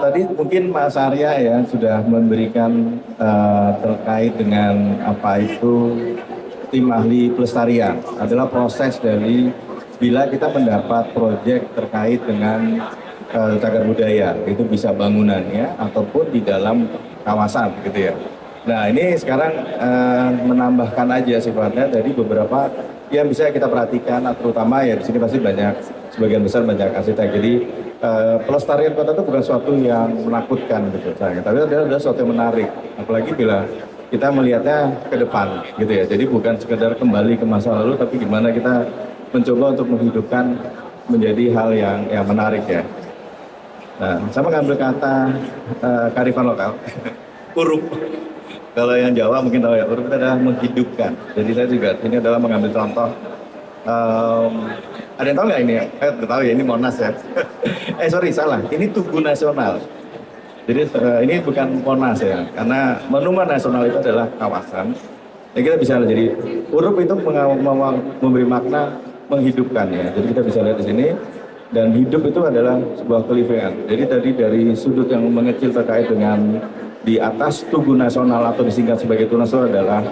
Tadi mungkin Mas Arya ya sudah memberikan terkait dengan apa itu tim ahli pelestarian adalah proses dari bila kita mendapat proyek terkait dengan cagar budaya, itu bisa bangunannya ataupun di dalam kawasan gitu ya. Nah ini sekarang menambahkan aja sifatnya dari beberapa yang bisa kita perhatikan, terutama ya di sini pasti banyak, sebagian besar banyak arsitek. Jadi pelestarian kota itu bukan suatu yang menakutkan gitu saya, tapi adalah suatu yang menarik, apalagi bila kita melihatnya ke depan gitu ya. Jadi bukan sekedar kembali ke masa lalu, tapi gimana kita mencoba untuk menghidupkan menjadi hal yang menarik ya. Nah, saya mengambil kata kearifan lokal, urup. Kalau yang Jawa mungkin tahu ya, urup itu adalah menghidupkan. Jadi saya juga ini adalah mengambil contoh. Ada yang tahu nggak ini? Tahu ya, ini Monas ya. Sorry, salah. Ini Tugu Nasional. Jadi ini bukan Monas ya, karena Monumen Nasional itu adalah kawasan. Ya kita bisa lihat, jadi urup itu memberi makna menghidupkan ya. Jadi kita bisa lihat di sini, dan hidup itu adalah sebuah kelifingan. Jadi tadi dari sudut yang mengecil terkait dengan di atas Tugu Nasional atau disingkat sebagai Tunas itu adalah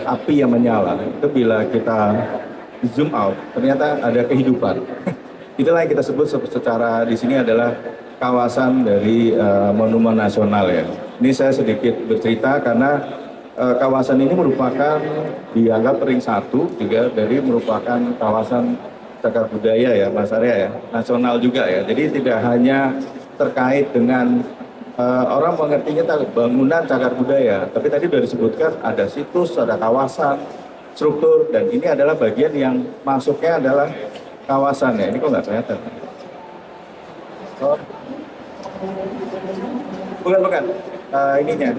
api yang menyala. Itu bila kita zoom out, ternyata ada kehidupan. Itulah yang kita sebut secara di sini adalah kawasan dari Monumen Nasional ya. Ini saya sedikit bercerita karena kawasan ini merupakan dianggap ring satu juga dari merupakan kawasan cagar budaya ya Mas Arya ya, nasional juga ya. Jadi tidak hanya terkait dengan orang mengertinya bangunan cagar budaya, tapi tadi sudah disebutkan ada situs, ada kawasan, struktur, dan ini adalah bagian yang masuknya adalah kawasan ya. Ini kok nggak kelihatan? Oh, bukan. Ininya.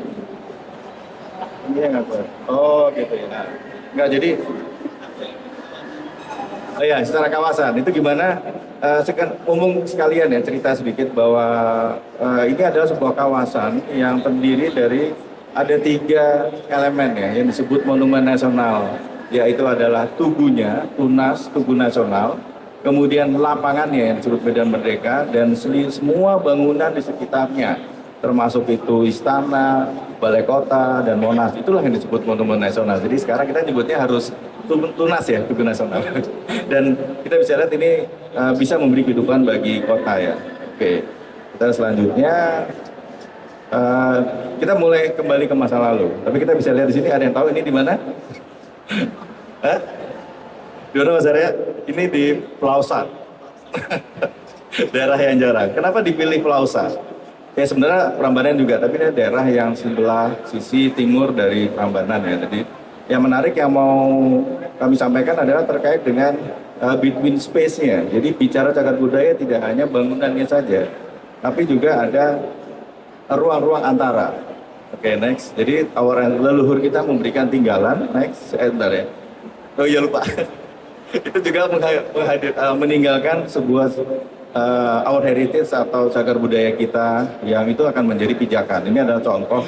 Ininya nggak keluar. Oh gitu ya. Nah, nggak jadi. Oh ya, secara kawasan itu gimana? Umum sekalian ya, cerita sedikit bahwa ini adalah sebuah kawasan yang terdiri dari ada 3 elemen ya yang disebut Monumen Nasional, yaitu adalah tugunya, Tunas Tugu Nasional, kemudian lapangannya yang disebut Medan Merdeka, dan semua bangunan di sekitarnya, termasuk itu istana, balai kota, dan Monas. Itulah yang disebut Monumen Nasional. Jadi sekarang kita nyebutnya harus Tunas ya, Tugu Nasional. Dan kita bisa lihat ini bisa memberi kehidupan bagi kota ya. Oke, kita selanjutnya kita mulai kembali ke masa lalu. Tapi kita bisa lihat di sini, ada yang tahu ini di mana? Hah? Di mana Mas Arya? Ini di Pelausan. Daerah yang jarang. Kenapa dipilih Pelausan? Ya sebenarnya Prambanan juga, tapi ini daerah yang sebelah sisi timur dari Prambanan ya. Jadi yang menarik yang mau kami sampaikan adalah terkait dengan between space-nya. Jadi bicara cagar budaya tidak hanya bangunannya saja, tapi juga ada ruang-ruang antara. Oke, next. Jadi leluhur kita memberikan tinggalan. Next, sebentar ya. Oh iya lupa. Itu juga meninggalkan sebuah our heritage atau cagar budaya kita yang itu akan menjadi pijakan. Ini adalah contoh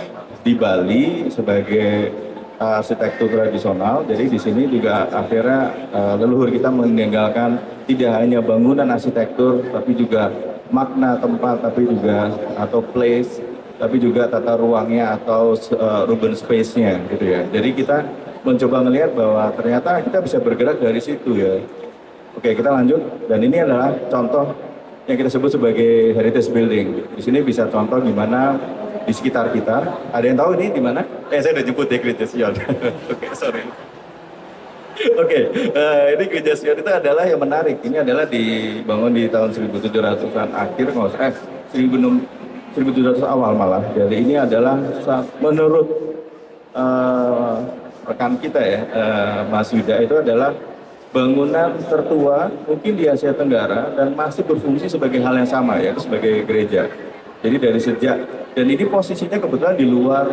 di Bali sebagai arsitektur tradisional. Jadi di sini juga akhirnya leluhur kita meninggalkan tidak hanya bangunan arsitektur, tapi juga makna tempat, tapi juga atau place, tapi juga tata ruangnya atau urban space-nya gitu ya. Jadi kita mencoba melihat bahwa ternyata kita bisa bergerak dari situ ya. Oke, kita lanjut, dan ini adalah contoh yang kita sebut sebagai heritage building. Di sini bisa contoh gimana di sekitar kita. Ada yang tahu ini di mana? Saya udah jemput ya Gereja Sion. Oke, sorry. Oke, ini Gereja Sion itu adalah yang menarik. Ini adalah dibangun di tahun 1700-an akhir, 1700 awal malah. Jadi ini adalah menurut rekan kita ya, Mas Yuda, itu adalah bangunan tertua mungkin di Asia Tenggara dan masih berfungsi sebagai hal yang sama ya, sebagai gereja. Jadi dari sejak, dan ini posisinya kebetulan di luar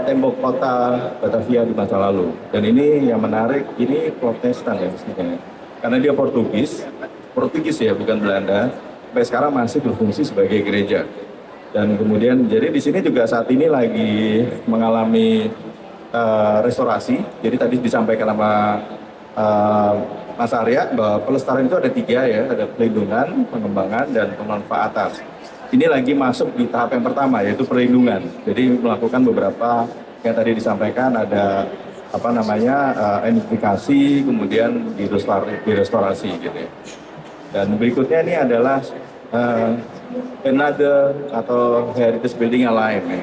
tembok kota Batavia di masa lalu. Dan ini yang menarik, ini Protestan ya mestinya, karena dia Portugis ya, bukan Belanda. Sampai sekarang masih berfungsi sebagai gereja. Dan kemudian jadi di sini juga saat ini lagi mengalami restorasi. Jadi tadi disampaikan sama Mas Arya bahwa pelestarian itu ada tiga ya, ada pelindungan, pengembangan, dan pemanfaatan. Ini lagi masuk di tahap yang pertama yaitu perlindungan. Jadi melakukan beberapa yang tadi disampaikan ada apa namanya identifikasi, kemudian direstorasi gitu ya. Dan berikutnya ini adalah uh, another atau heritage building yang lain ya.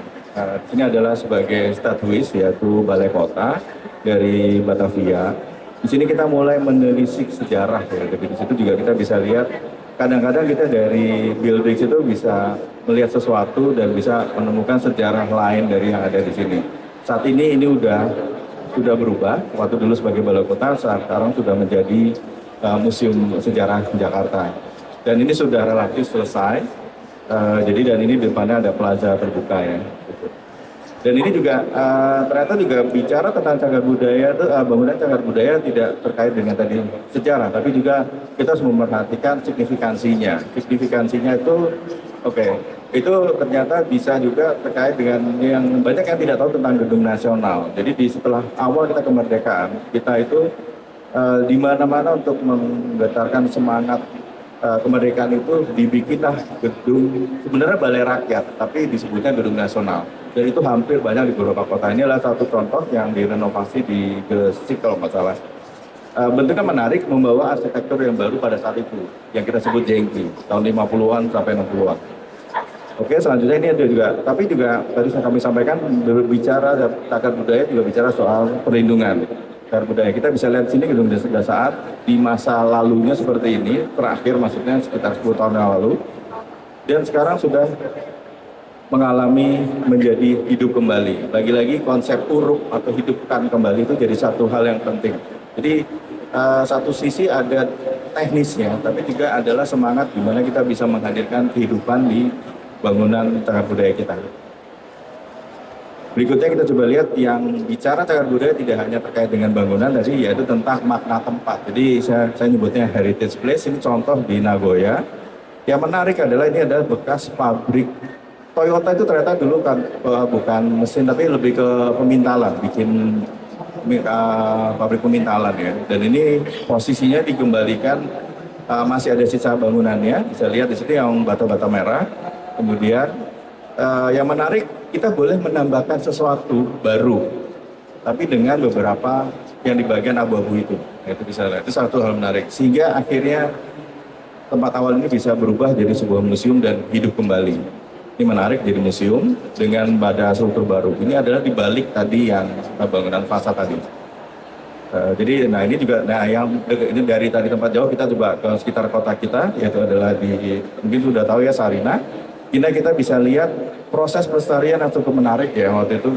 Ini adalah sebagai statuis yaitu Balai Kota dari Batavia. Di sini kita mulai menelisik sejarah ya. Jadi di situ juga kita bisa lihat kadang-kadang kita dari building itu bisa melihat sesuatu dan bisa menemukan sejarah lain dari yang ada di sini. Saat ini sudah berubah. Waktu dulu sebagai Balai Kota, sekarang sudah menjadi Museum Sejarah Jakarta. Dan ini sudah relatif selesai. Jadi dan ini di depannya ada plaza terbuka ya. Dan ini juga ternyata juga bicara tentang cagar budaya itu bangunan cagar budaya tidak terkait dengan tadi sejarah, tapi juga kita harus memperhatikan signifikansinya. Signifikansinya itu itu ternyata bisa juga terkait dengan yang banyak yang tidak tahu tentang Gedung Nasional. Jadi setelah awal kita kemerdekaan, kita itu di mana-mana untuk menggetarkan semangat kemerdekaan itu dibikinlah gedung, sebenarnya balai rakyat, tapi disebutnya Gedung Nasional. Dan itu hampir banyak di beberapa kota. Ini adalah satu contoh yang direnovasi di Gresik kalau nggak salah. Bentuknya menarik, membawa arsitektur yang baru pada saat itu, yang kita sebut jengki, tahun 50-an sampai 60-an. Oke, selanjutnya ini ada juga, tapi juga tadi kami sampaikan berbicara cagar budaya juga bicara soal perlindungan cagar budaya. Kita bisa lihat sini Gedung Desa Saat di masa lalunya seperti ini, terakhir maksudnya sekitar 10 tahun yang lalu, dan sekarang sudah mengalami menjadi hidup kembali. Lagi-lagi konsep uruk atau hidupkan kembali itu jadi satu hal yang penting. Jadi satu sisi ada teknisnya, tapi juga adalah semangat gimana kita bisa menghadirkan kehidupan di bangunan cagar budaya kita. Berikutnya kita coba lihat yang bicara cagar budaya tidak hanya terkait dengan bangunan tadi, yaitu tentang makna tempat. Jadi saya nyebutnya heritage place. Ini contoh di Nagoya. Yang menarik adalah ini adalah bekas pabrik Toyota. Itu ternyata dulu kan bukan mesin tapi lebih ke pemintalan, bikin pabrik pemintalan ya. Dan ini posisinya dikembalikan, masih ada sisa bangunannya. Bisa lihat di sini yang bata-bata merah. Kemudian yang menarik, kita boleh menambahkan sesuatu baru, tapi dengan beberapa yang di bagian abu-abu itu. Nah, itu bisa lihat, itu satu hal menarik. Sehingga akhirnya tempat awal ini bisa berubah jadi sebuah museum dan hidup kembali. Ini menarik jadi museum dengan pada struktur baru. Ini adalah di balik tadi yang bangunan fasad tadi. Jadi, nah ini juga, yang ini dari tadi tempat jauh kita coba ke sekitar kota kita, yaitu adalah di, mungkin sudah tahu ya, Sarina. Kita bisa lihat proses pelestarian yang cukup menarik ya. Waktu itu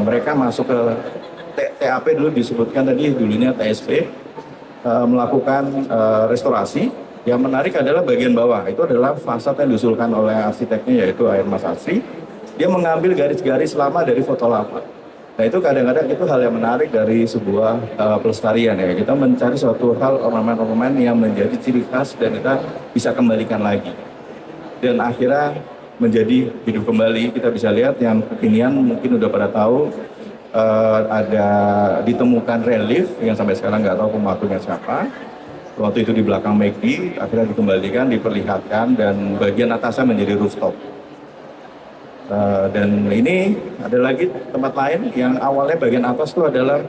mereka masuk ke TAP dulu disebutkan tadi, dulunya TSP, melakukan restorasi. Yang menarik adalah bagian bawah, itu adalah fasad yang diusulkan oleh arsiteknya yaitu Air Mas Asri. Dia mengambil garis-garis lama dari foto lama. Nah itu kadang-kadang itu hal yang menarik dari sebuah pelestarian ya. Kita mencari suatu hal, ornamen-ornamen yang menjadi ciri khas dan kita bisa kembalikan lagi. Dan akhirnya menjadi hidup kembali. Kita bisa lihat yang kekinian mungkin udah pada tahu, ada ditemukan relief yang sampai sekarang nggak tahu pematungnya siapa. Waktu itu di belakang McD, akhirnya dikembalikan, diperlihatkan, dan bagian atasnya menjadi rooftop. Dan ini ada lagi tempat lain yang awalnya bagian atas itu adalah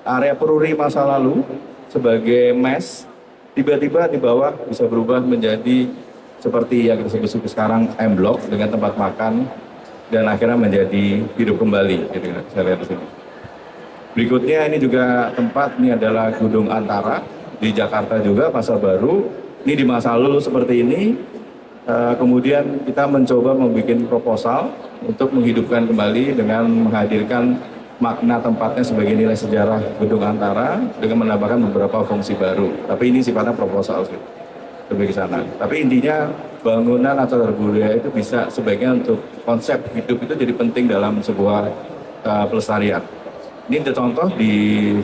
area peruri masa lalu sebagai mes, tiba-tiba di bawah bisa berubah menjadi seperti yang kita sebut sekarang M Block dengan tempat makan dan akhirnya menjadi hidup kembali. Gitu, saya lihat di sini. Berikutnya ini juga tempat, ini adalah Gedung Antara di Jakarta juga, Pasar Baru. Ini di masa lalu seperti ini. Kemudian kita mencoba membuat proposal untuk menghidupkan kembali dengan menghadirkan makna tempatnya sebagai nilai sejarah Gedung Antara dengan menambahkan beberapa fungsi baru. Tapi ini sifatnya proposal sih. Lebih ke sana. Tapi intinya bangunan atau cagar budaya itu bisa sebaiknya untuk konsep hidup itu jadi penting dalam sebuah pelestarian. Ini contoh di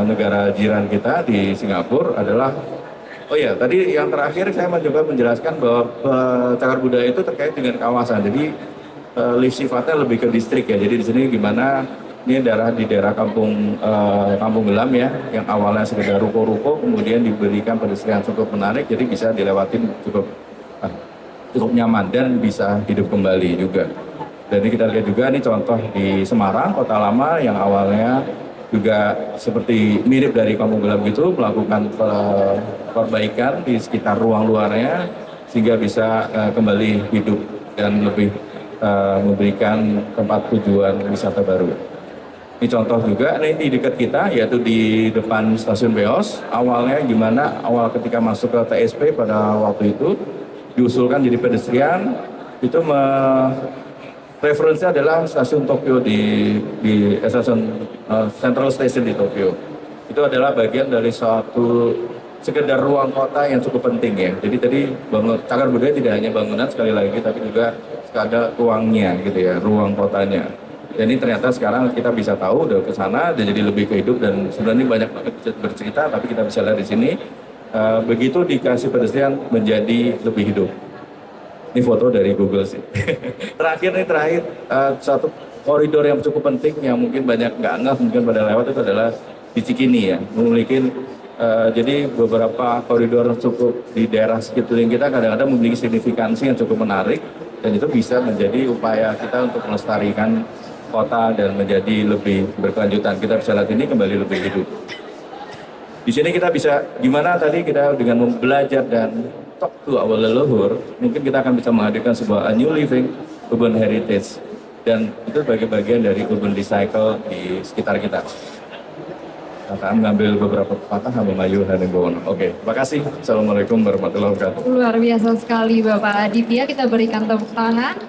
negara jiran kita di Singapura adalah, oh ya tadi yang terakhir saya mencoba menjelaskan bahwa cagar budaya itu terkait dengan kawasan. Jadi sifatnya lebih ke distrik ya. Jadi di sini gimana Ini daerah di daerah Kampung Gelam ya, yang awalnya sekedar ruko-ruko, kemudian diberikan pedestrian cukup menarik, jadi bisa dilewatin cukup nyaman dan bisa hidup kembali juga. Dan ini kita lihat juga ini contoh di Semarang, kota lama yang awalnya juga seperti mirip dari Kampung Gelam gitu, melakukan perbaikan di sekitar ruang luarnya sehingga bisa kembali hidup dan lebih memberikan tempat tujuan wisata baru. Ini contoh juga, ini di dekat kita, yaitu di depan stasiun Beos. Awalnya gimana, awal ketika masuk ke TSP pada waktu itu, diusulkan jadi pedestrian, itu referensinya adalah stasiun Tokyo di stasiun Central Station di Tokyo. Itu adalah bagian dari suatu sekedar ruang kota yang cukup penting ya. Jadi tadi cagar budaya tidak hanya bangunan sekali lagi, tapi juga ada ruangnya gitu ya, ruang kotanya. Dan ini ternyata sekarang kita bisa tahu udah ke sana dan jadi lebih kehidup dan sebenarnya banyak banget bercerita, tapi kita bisa lihat di sini begitu dikasih pedestrian menjadi lebih hidup. Ini foto dari Google sih. terakhir satu koridor yang cukup penting yang mungkin banyak nggak ngeh mungkin pada lewat itu adalah di Cikini ya, memiliki jadi beberapa koridor cukup di daerah sekeliling kita kadang-kadang memiliki signifikansi yang cukup menarik dan itu bisa menjadi upaya kita untuk melestarikan kota dan menjadi lebih berkelanjutan. Kita bisa lihat ini kembali lebih hidup. Di sini kita bisa gimana tadi kita dengan belajar dan talk to our leluhur, mungkin kita akan bisa menghadirkan sebuah new living urban heritage dan itu sebagai bagian dari urban recycle di sekitar kita. Kita mengambil beberapa patah sama Mayu Hanimbowono. Oke, terima kasih. Assalamualaikum warahmatullahi wabarakatuh. Luar biasa sekali Bapak Aditya, kita berikan tepuk tangan.